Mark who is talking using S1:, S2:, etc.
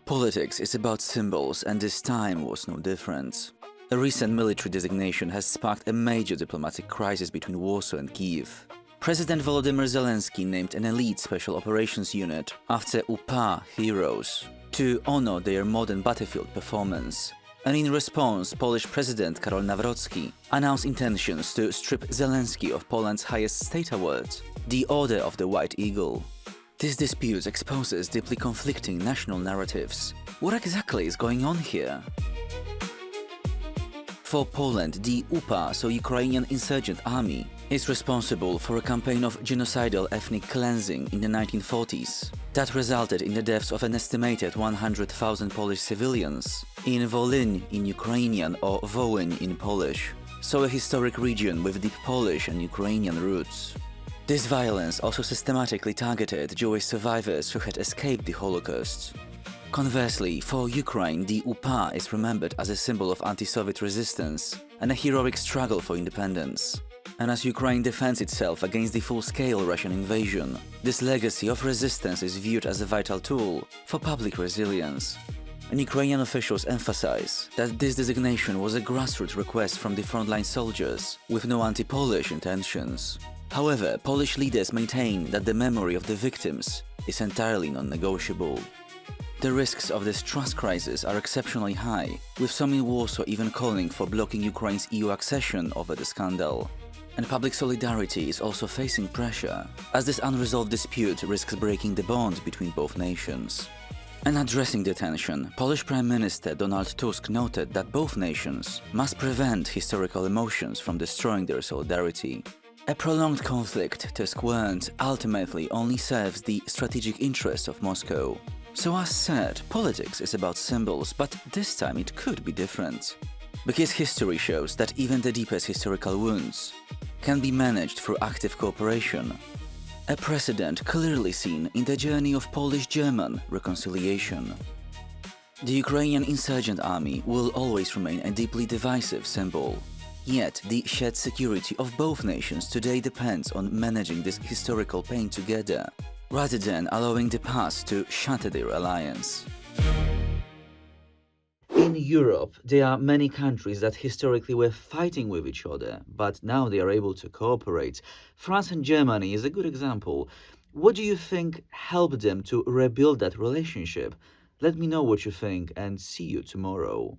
S1: Politics is about symbols, and this time was no different. A recent military designation has sparked a major diplomatic crisis between Warsaw and Kyiv. President Volodymyr Zelensky named an elite special operations unit after UPA Heroes to honor their modern battlefield performance. And in response, Polish President Karol Nawrocki announced intentions to strip Zelensky of Poland's highest state award, the Order of the White Eagle. This dispute exposes deeply conflicting national narratives. What exactly is going on here? For Poland, the UPA, so Ukrainian Insurgent Army, is responsible for a campaign of genocidal ethnic cleansing in the 1940s that resulted in the deaths of an estimated 100,000 Polish civilians in Volyn in Ukrainian or Wołyń in Polish, so a historic region with deep Polish and Ukrainian roots. This violence also systematically targeted Jewish survivors who had escaped the Holocaust. Conversely, for Ukraine, the UPA is remembered as a symbol of anti-Soviet resistance and a heroic struggle for independence. And as Ukraine defends itself against the full-scale Russian invasion, this legacy of resistance is viewed as a vital tool for public resilience. And Ukrainian officials emphasize that this designation was a grassroots request from the frontline soldiers, with no anti-Polish intentions. However, Polish leaders maintain that the memory of the victims is entirely non-negotiable. The risks of this trust crisis are exceptionally high, with some in Warsaw even calling for blocking Ukraine's EU accession over the scandal. And public solidarity is also facing pressure, as this unresolved dispute risks breaking the bond between both nations. And addressing the tension, Polish Prime Minister Donald Tusk noted that both nations must prevent historical emotions from destroying their solidarity. A prolonged conflict, Tusk warned, ultimately only serves the strategic interests of Moscow. So as said, politics is about symbols, but this time it could be different. Because history shows that even the deepest historical wounds can be managed through active cooperation. A precedent clearly seen in the journey of Polish-German reconciliation. The Ukrainian Insurgent Army will always remain a deeply divisive symbol. Yet, the shared security of both nations today depends on managing this historical pain together, rather than allowing the past to shatter their alliance. In Europe, there are many countries that historically were fighting with each other, but now they are able to cooperate. France and Germany is a good example. What do you think helped them to rebuild that relationship? Let me know what you think and see you tomorrow.